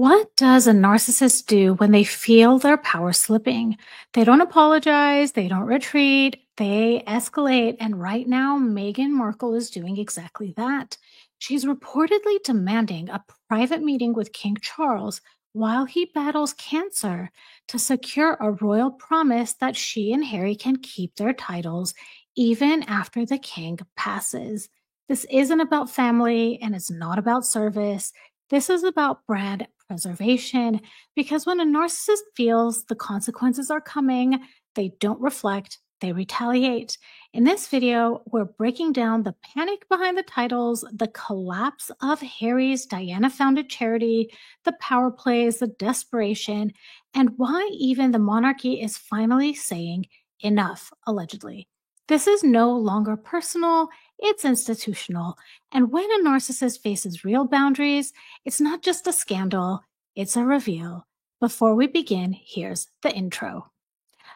What does a narcissist do when they feel their power slipping? They don't apologize, they don't retreat, they escalate. And right now, Meghan Markle is doing exactly that. She's reportedly demanding a private meeting with King Charles while he battles cancer to secure a royal promise that she and Harry can keep their titles even after the king passes. This isn't about family and it's not about service. This is about brand preservation because when a narcissist feels the consequences are coming, they don't reflect, they retaliate. In this video, we're breaking down the panic behind the titles, the collapse of Harry's Diana founded charity, the power plays, the desperation, and why even the monarchy is finally saying enough, allegedly. This is no longer personal, it's institutional. And when a narcissist faces real boundaries, it's not just a scandal, it's a reveal. Before we begin, here's the intro.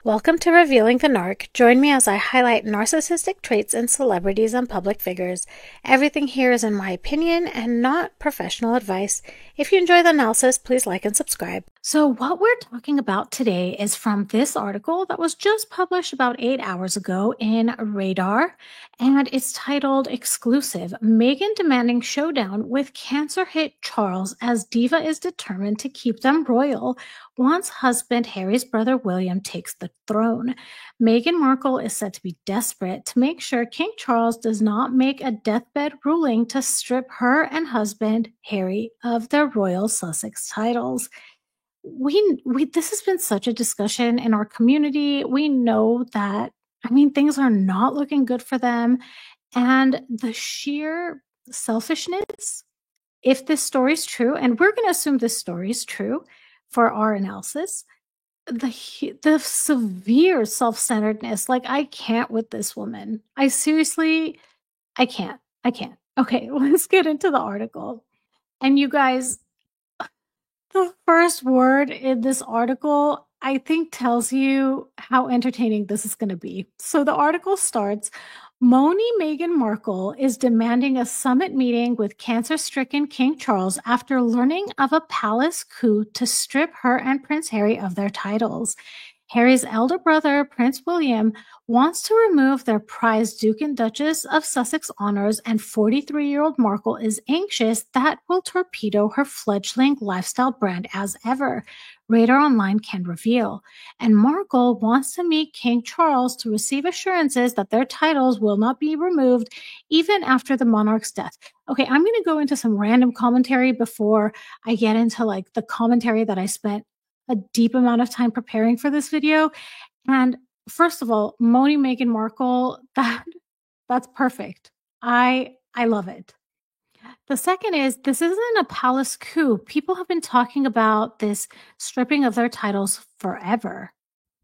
Welcome to Revealing the Narc. Join me as I highlight narcissistic traits in celebrities and public figures. Everything here is in my opinion and not professional advice. If you enjoy the analysis, please like and subscribe. So what we're talking about today is from this article that was just published about 8 hours ago in Radar, and it's titled Exclusive: Meghan Demanding Showdown with Cancer Hit Charles as Diva is Determined to Keep Them Royal once husband Harry's brother William takes the throne. Meghan Markle is said to be desperate to make sure King Charles does not make a deathbed ruling to strip her and husband Harry of their royal Sussex titles. We this has been such a discussion in our community. We know that, things are not looking good for them, and the sheer selfishness, if this story is true, and we're going to assume this story is true for our analysis, the severe self-centeredness, like, I can't with this woman. I seriously, I can't. I can't. Okay, let's get into the article. And you guys, the first word in this article, I think, tells you how entertaining this is going to be. So the article starts: Moaning Meghan Markle is demanding a summit meeting with cancer-stricken King Charles after learning of a palace coup to strip her and Prince Harry of their titles. Harry's elder brother, Prince William, wants to remove their prized Duke and Duchess of Sussex honors, and 43-year-old Markle is anxious that will torpedo her fledgling lifestyle brand as ever, Radar Online can reveal. And Markle wants to meet King Charles to receive assurances that their titles will not be removed even after the monarch's death. Okay, I'm going to go into some random commentary before I get into the commentary that I spent a deep amount of time preparing for this video. And first of all, moaning Meghan Markle, that's perfect. I love it. The second is, this isn't a palace coup. People have been talking about this stripping of their titles forever.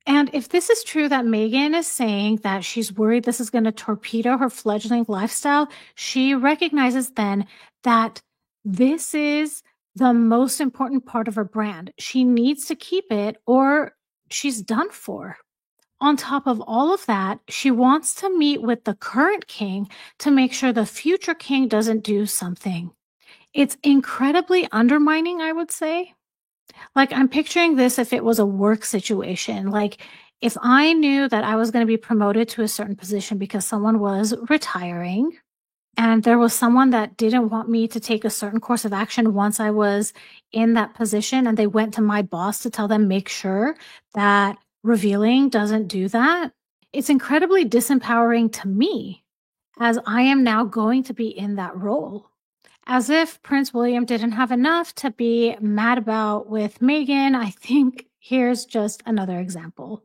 And if this is true, that Meghan is saying that she's worried this is going to torpedo her fledgling lifestyle, she recognizes then that this is the most important part of her brand. She needs to keep it or she's done for. On top of all of that, she wants to meet with the current king to make sure the future king doesn't do something. It's incredibly undermining, I would say. Like, I'm picturing this if it was a work situation. Like, if I knew that I was going to be promoted to a certain position because someone was retiring, and there was someone that didn't want me to take a certain course of action once I was in that position, and they went to my boss to tell them, make sure that revealing doesn't do that. It's incredibly disempowering to me, as I am now going to be in that role. As if Prince William didn't have enough to be mad about with Meghan, I think here's just another example.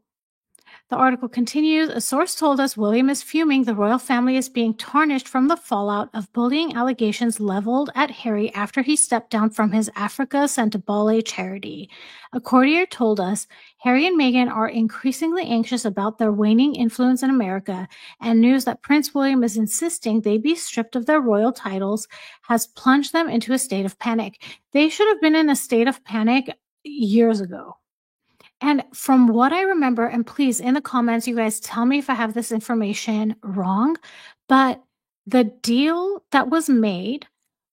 The article continues: a source told us William is fuming the royal family is being tarnished from the fallout of bullying allegations leveled at Harry after he stepped down from his Africa Sentabale charity. A courtier told us Harry and Meghan are increasingly anxious about their waning influence in America, and news that Prince William is insisting they be stripped of their royal titles has plunged them into a state of panic. They should have been in a state of panic years ago. And from what I remember, and please, in the comments, you guys tell me if I have this information wrong, but the deal that was made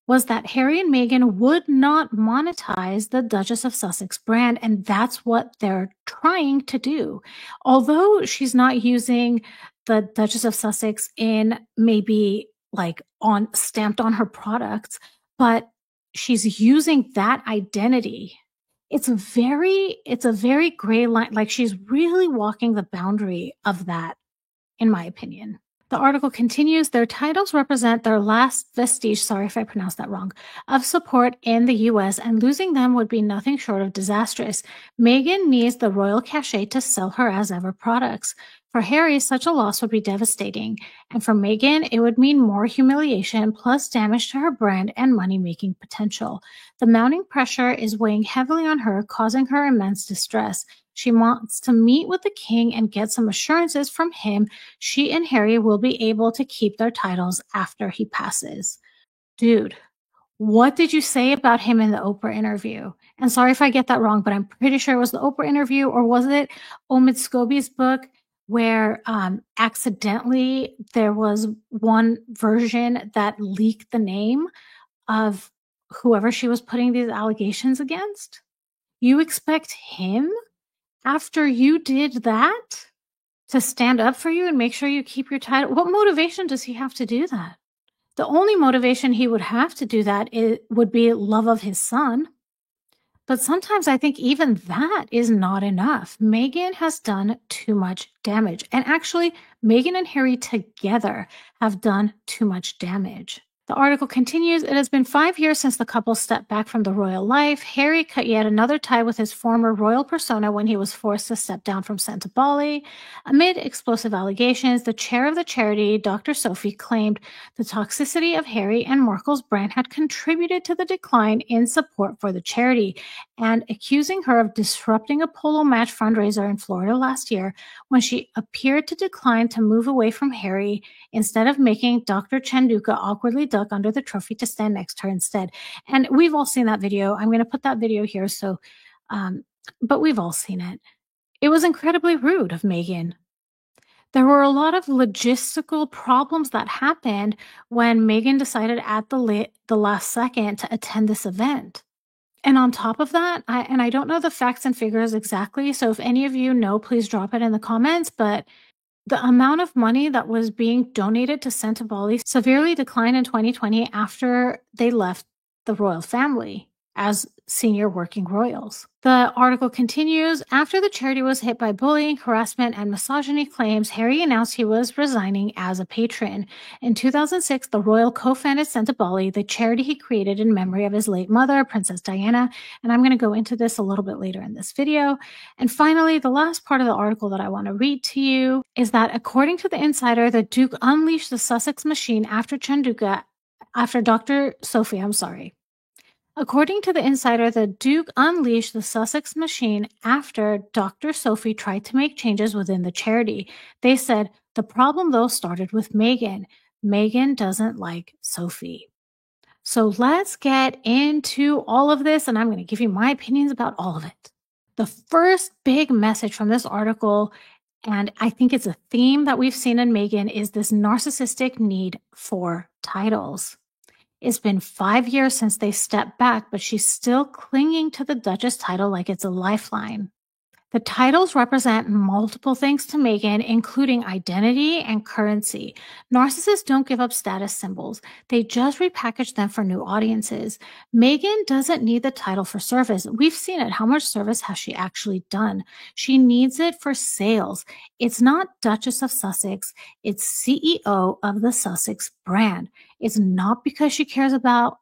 was that Harry and Meghan would not monetize the Duchess of Sussex brand, and that's what they're trying to do. Although she's not using the Duchess of Sussex in maybe like on stamped on her products, but she's using that identity. It's a very gray line. Like she's really walking the boundary of that, in my opinion. The article continues, their titles represent their last vestige, sorry if I pronounced that wrong, of support in the US, and losing them would be nothing short of disastrous. Meghan needs the royal cachet to sell her as ever products. For Harry, such a loss would be devastating, and for Meghan, it would mean more humiliation plus damage to her brand and money-making potential. The mounting pressure is weighing heavily on her, causing her immense distress. She wants to meet with the king and get some assurances from him she and Harry will be able to keep their titles after he passes. Dude, what did you say about him in the Oprah interview? And sorry if I get that wrong, but I'm pretty sure it was the Oprah interview, or was it Omid Scobie's book where accidentally there was one version that leaked the name of whoever she was putting these allegations against? You expect him, after you did that, to stand up for you and make sure you keep your title? What motivation does he have to do that? The only motivation he would have to do that would be love of his son. But sometimes I think even that is not enough. Meghan has done too much damage. And actually, Meghan and Harry together have done too much damage. The article continues, it has been 5 years since the couple stepped back from the royal life. Harry cut yet another tie with his former royal persona when he was forced to step down from Santa Bali. Amid explosive allegations, the chair of the charity, Dr. Sophie, claimed the toxicity of Harry and Markle's brand had contributed to the decline in support for the charity, and accusing her of disrupting a polo match fundraiser in Florida last year when she appeared to decline to move away from Harry instead of making Dr. Chanduka awkwardly duck under the trophy to stand next to her instead. And we've all seen that video. I'm going to put that video here. But we've all seen it. It was incredibly rude of Meghan. There were a lot of logistical problems that happened when Meghan decided at the last second to attend this event. And on top of that, I don't know the facts and figures exactly, so if any of you know, please drop it in the comments, but the amount of money that was being donated to Santa Bali severely declined in 2020 after they left the royal family as senior working royals. The article continues, after the charity was hit by bullying, harassment, and misogyny claims, Harry announced he was resigning as a patron. In 2006, the royal co-founded Santa Bali, the charity he created in memory of his late mother, Princess Diana, and I'm going to go into this a little bit later in this video. And finally, the last part of the article that I want to read to you is that according to the insider, the Duke unleashed the Sussex machine after Dr. Sophie, According to the insider, the Duke unleashed the Sussex machine after Dr. Sophie tried to make changes within the charity. They said, the problem though started with Meghan. Meghan doesn't like Sophie. So let's get into all of this, and I'm going to give you my opinions about all of it. The first big message from this article, and I think it's a theme that we've seen in Meghan, is this narcissistic need for titles. It's been 5 years since they stepped back, but she's still clinging to the Duchess title like it's a lifeline. The titles represent multiple things to Meghan, including identity and currency. Narcissists don't give up status symbols. They just repackage them for new audiences. Meghan doesn't need the title for service. We've seen it. How much service has she actually done? She needs it for sales. It's not Duchess of Sussex. It's CEO of the Sussex brand. It's not because she cares about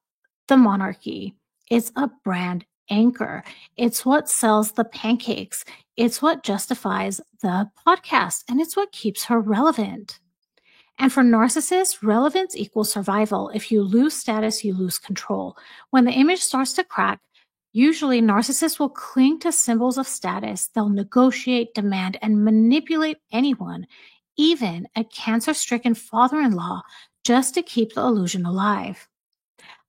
the monarchy. It's a brand anchor. It's what sells the pancakes. It's what justifies the podcast, and it's what keeps her relevant. And for narcissists, relevance equals survival. If you lose status, you lose control. When the image starts to crack, usually narcissists will cling to symbols of status. They'll negotiate, demand, and manipulate anyone, even a cancer-stricken father-in-law, just to keep the illusion alive.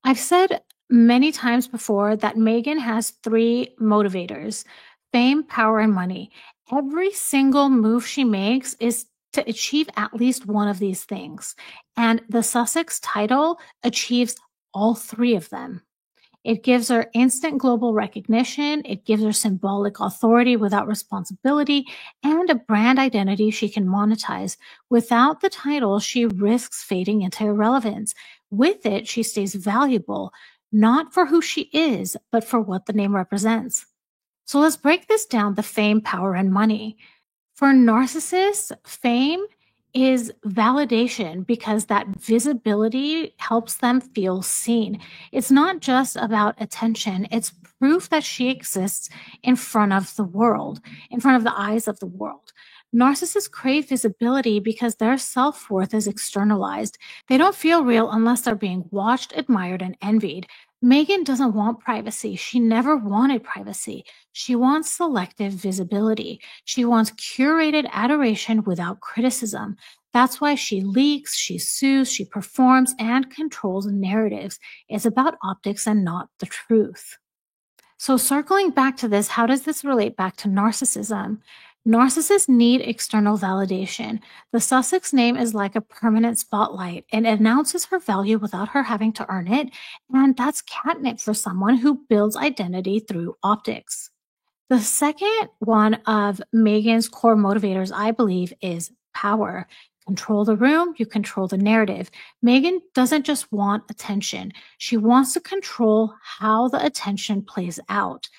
I've said many times before that Meghan has 3 motivators: fame, power, and money. Every single move she makes is to achieve at least one of these things. And the Sussex title achieves all three of them. It gives her instant global recognition, it gives her symbolic authority without responsibility, and a brand identity she can monetize. Without the title, she risks fading into irrelevance. With it, she stays valuable, not for who she is, but for what the name represents. So let's break this down: the fame, power, and money. For narcissists, fame is validation because that visibility helps them feel seen. It's not just about attention, it's proof that she exists in front of the world, in front of the eyes of the world. Narcissists crave visibility because their self worth is externalized. They don't feel real unless they're being watched, admired, and envied. Megan doesn't want privacy. She never wanted privacy. She wants selective visibility. She wants curated adoration without criticism. That's why she leaks, she sues, she performs, and controls narratives. It's about optics and not the truth. So, circling back to this, how does this relate back to narcissism? Narcissists need external validation. The Sussex name is like a permanent spotlight. It announces her value without her having to earn it. And that's catnip for someone who builds identity through optics. The second one of Megan's core motivators, I believe, is power. Control the room, you control the narrative. Megan doesn't just want attention, she wants to control how the attention plays out.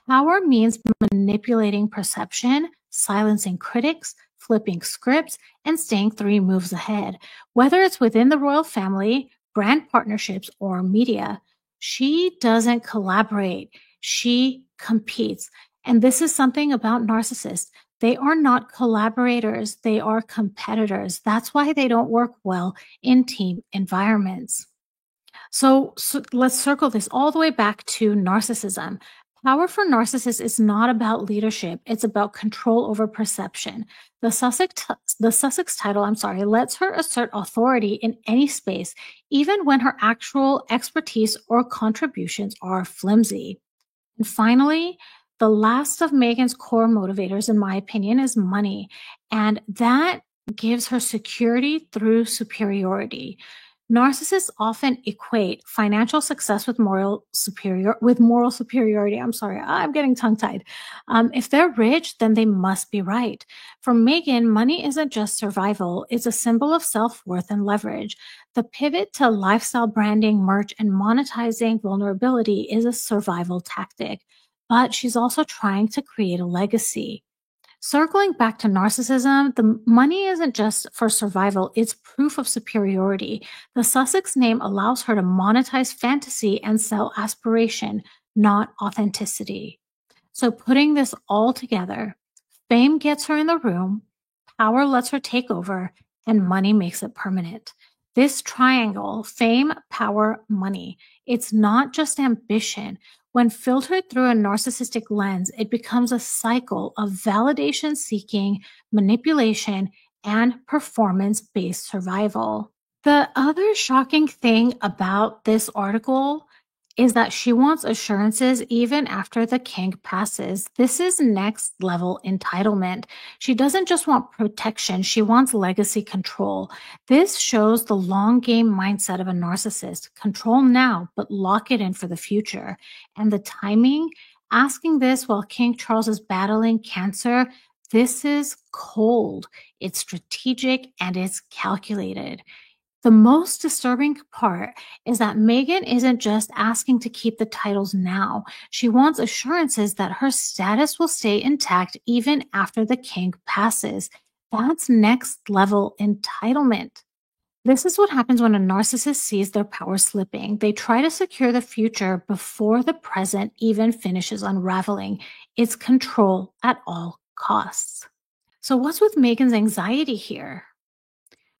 Power means manipulating perception, silencing critics, flipping scripts, and staying three moves ahead. Whether it's within the royal family, brand partnerships, or media, she doesn't collaborate, she competes. And this is something about narcissists. They are not collaborators, they are competitors. That's why they don't work well in team environments. So let's circle this all the way back to narcissism. Power for narcissists is not about leadership, it's about control over perception. The Sussex title, lets her assert authority in any space, even when her actual expertise or contributions are flimsy. And finally, the last of Megan's core motivators, in my opinion, is money. And that gives her security through superiority. Narcissists often equate financial success with moral superiority. I'm getting tongue-tied. If they're rich, then they must be right. For Megan, money isn't just survival, it's a symbol of self-worth and leverage. The pivot to lifestyle branding, merch, and monetizing vulnerability is a survival tactic, but she's also trying to create a legacy. Circling back to narcissism, the money isn't just for survival, it's proof of superiority. The Sussex name allows her to monetize fantasy and sell aspiration, not authenticity. So, putting this all together, fame gets her in the room, power lets her take over, and money makes it permanent. This triangle, fame, power, money, it's not just ambition. When filtered through a narcissistic lens, it becomes a cycle of validation seeking, manipulation, and performance based survival. The other shocking thing about this article is that she wants assurances even after the king passes. This is next level entitlement. She doesn't just want protection, she wants legacy control. This shows the long game mindset of a narcissist: control now, but lock it in for the future. And the timing, asking this while King Charles is battling cancer, this is cold, it's strategic, and it's calculated. The most disturbing part is that Megan isn't just asking to keep the titles now. She wants assurances that her status will stay intact even after the king passes. That's next level entitlement. This is what happens when a narcissist sees their power slipping. They try to secure the future before the present even finishes unraveling. It's control at all costs. So, what's with Megan's anxiety here?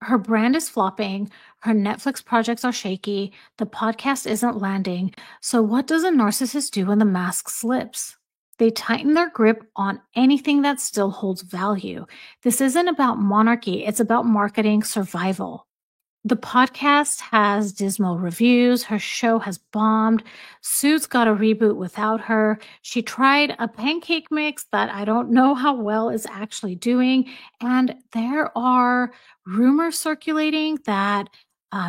Her brand is flopping, her Netflix projects are shaky, the podcast isn't landing. So, what does a narcissist do when the mask slips? They tighten their grip on anything that still holds value. This isn't about monarchy, it's about marketing survival. The podcast has dismal reviews. Her show has bombed. Suits got a reboot without her. She tried a pancake mix that I don't know how well is actually doing. And there are rumors circulating that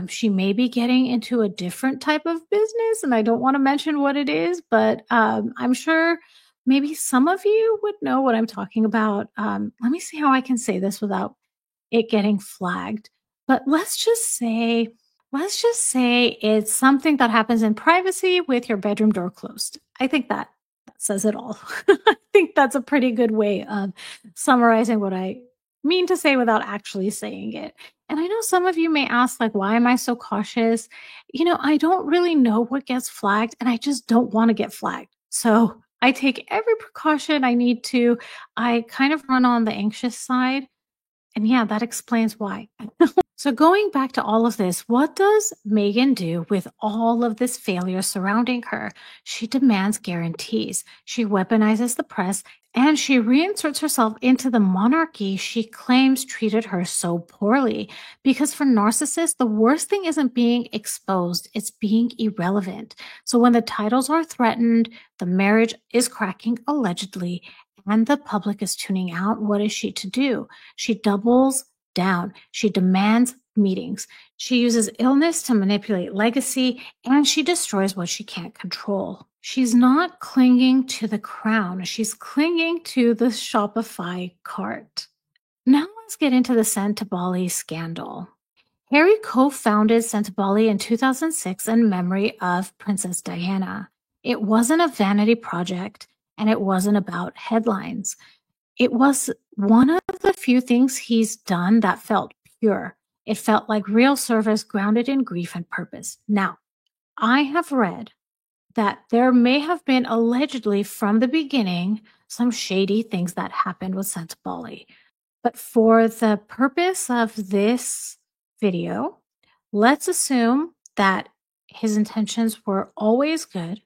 She may be getting into a different type of business, and I don't want to mention what it is, but I'm sure maybe some of you would know what I'm talking about. Let me see how I can say this without it getting flagged. But let's just say it's something that happens in privacy with your bedroom door closed. I think that says it all. I think that's a pretty good way of summarizing what I mean to say without actually saying it. And I know some of you may ask, like, why am I so cautious? I don't really know what gets flagged, and I just don't want to get flagged. So I take every precaution I need to. I kind of run on the anxious side. And yeah, that explains why. So going back to all of this, what does Megan do with all of this failure surrounding her? She demands guarantees. She weaponizes the press and she reinserts herself into the monarchy she claims treated her so poorly. Because for narcissists, the worst thing isn't being exposed, it's being irrelevant. So when the titles are threatened, the marriage is cracking allegedly, and the public is tuning out, what is she to do? She doubles down. She demands meetings. She uses illness to manipulate legacy, and she destroys what she can't control. She's not clinging to the crown. She's clinging to the Shopify cart. Now let's get into the Sentebale scandal. Harry co-founded Sentebale in 2006 in memory of Princess Diana. It wasn't a vanity project, and it wasn't about headlines. It was one of the few things he's done that felt pure. It felt like real service grounded in grief and purpose. Now, I have read that there may have been allegedly from the beginning some shady things that happened with Sentebale. But for the purpose of this video, let's assume that his intentions were always good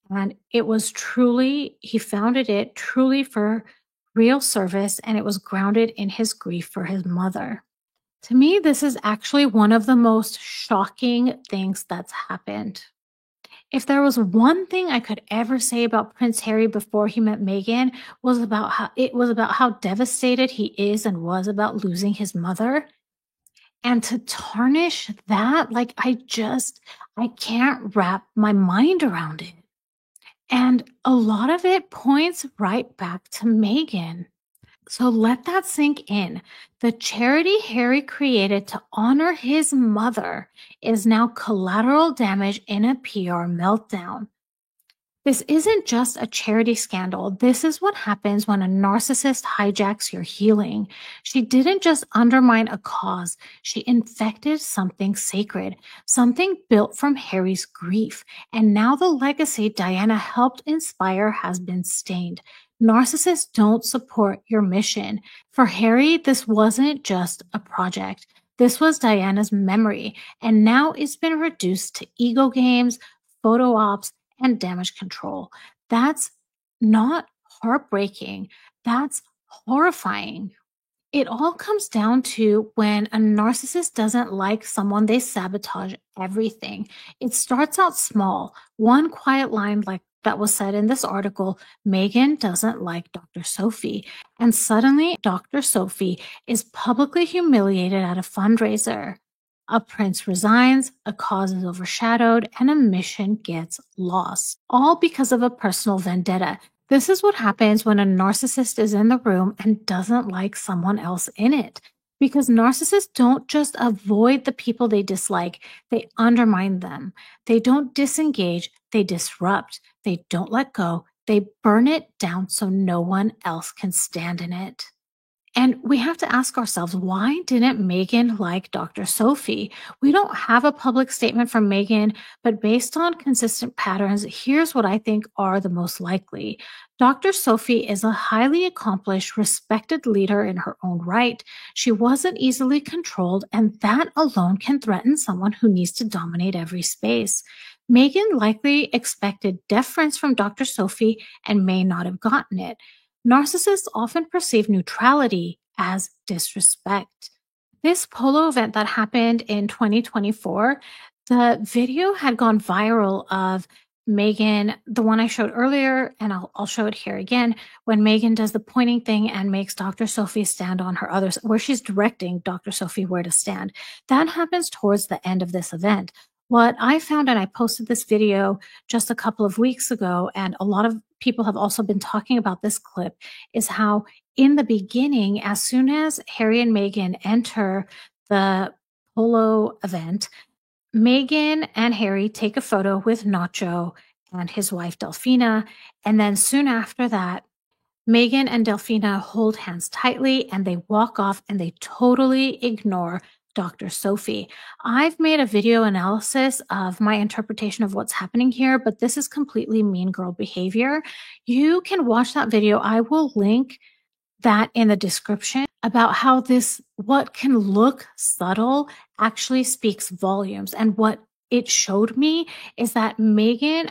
and it was truly, he founded it truly for real service, and it was grounded in his grief for his mother. To me, this is actually one of the most shocking things that's happened. If there was one thing I could ever say about Prince Harry before he met Meghan was about how devastated he is and was about losing his mother. And to tarnish that, like I can't wrap my mind around it. And a lot of it points right back to Meghan. So let that sink in. The charity Harry created to honor his mother is now collateral damage in a PR meltdown. This isn't just a charity scandal. This is what happens when a narcissist hijacks your healing. She didn't just undermine a cause. She infected something sacred, something built from Harry's grief. And now the legacy Diana helped inspire has been stained. Narcissists don't support your mission. For Harry, this wasn't just a project. This was Diana's memory, and now it's been reduced to ego games, photo ops, and damage control. That's not heartbreaking. That's horrifying. It all comes down to when a narcissist doesn't like someone, they sabotage everything. It starts out small. One quiet line like that was said in this article, Meghan doesn't like Dr. Sophie. And suddenly Dr. Sophie is publicly humiliated at a fundraiser. A prince resigns, a cause is overshadowed, and a mission gets lost. All because of a personal vendetta. This is what happens when a narcissist is in the room and doesn't like someone else in it. Because narcissists don't just avoid the people they dislike, they undermine them. They don't disengage, they disrupt. They don't let go, they burn it down so no one else can stand in it. And we have to ask ourselves, why didn't Meghan like Dr. Sophie? We don't have a public statement from Meghan, but based on consistent patterns, here's what I think are the most likely. Dr. Sophie is a highly accomplished, respected leader in her own right. She wasn't easily controlled, and that alone can threaten someone who needs to dominate every space. Meghan likely expected deference from Dr. Sophie and may not have gotten it. Narcissists often perceive neutrality as disrespect. This polo event that happened in 2024, the video had gone viral of Megan, the one I showed earlier, and I'll show it here again, when Megan does the pointing thing and makes Dr. Sophie stand on her others, where she's directing Dr. Sophie where to stand. That happens towards the end of this event. What I found, and I posted this video just a couple of weeks ago, and a lot of people have also been talking about this clip, is how in the beginning, as soon as Harry and Meghan enter the polo event, Meghan and Harry take a photo with Nacho and his wife Delphina. And then soon after that, Meghan and Delphina hold hands tightly and they walk off and they totally ignore Dr. Sophie. I've made a video analysis of my interpretation of what's happening here, but this is completely mean girl behavior. You can watch that video. I will link that in the description about how this, what can look subtle, actually speaks volumes. And what it showed me is that Meghan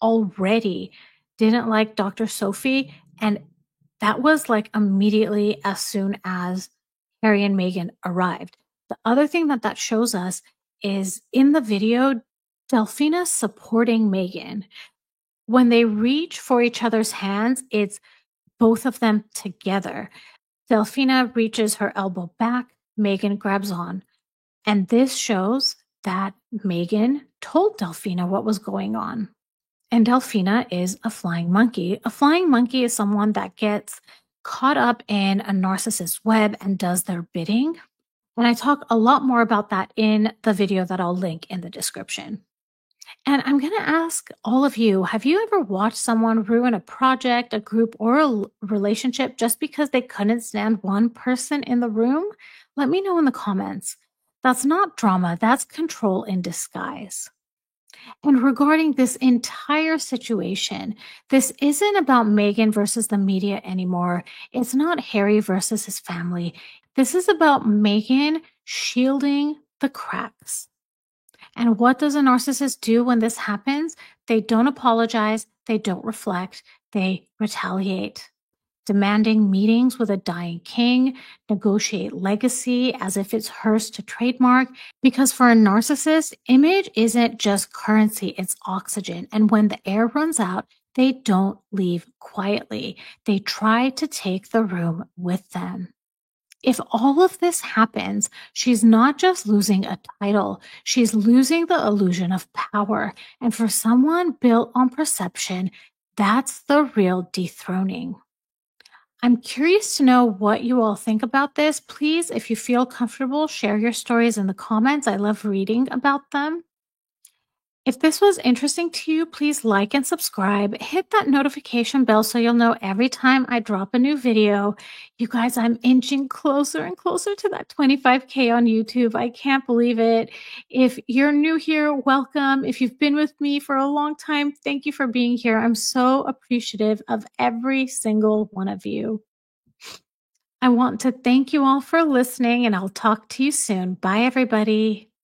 already didn't like Dr. Sophie. And that was like immediately as soon as Harry and Meghan arrived. The other thing that that shows us is in the video, Delphina supporting Meghan. When they reach for each other's hands, it's both of them together. Delphina reaches her elbow back, Meghan grabs on. And this shows that Meghan told Delphina what was going on. And Delphina is a flying monkey. A flying monkey is someone that gets caught up in a narcissist's web and does their bidding. And I talk a lot more about that in the video that I'll link in the description. And I'm going to ask all of you, have you ever watched someone ruin a project, a group, or a relationship just because they couldn't stand one person in the room? Let me know in the comments. That's not drama, that's control in disguise. And regarding this entire situation, this isn't about Meghan versus the media anymore. It's not Harry versus his family. This is about Meghan shielding the cracks. And what does a narcissist do when this happens? They don't apologize, they don't reflect, they retaliate. Demanding meetings with a dying king, negotiate legacy as if it's hers to trademark. Because for a narcissist, image isn't just currency, it's oxygen. And when the air runs out, they don't leave quietly. They try to take the room with them. If all of this happens, she's not just losing a title, she's losing the illusion of power. And for someone built on perception, that's the real dethroning. I'm curious to know what you all think about this. Please, if you feel comfortable, share your stories in the comments. I love reading about them. If this was interesting to you, please like and subscribe. Hit that notification bell so you'll know every time I drop a new video. You guys, I'm inching closer and closer to that 25K on YouTube. I can't believe it. If you're new here, welcome. If you've been with me for a long time, thank you for being here. I'm so appreciative of every single one of you. I want to thank you all for listening, and I'll talk to you soon. Bye, everybody.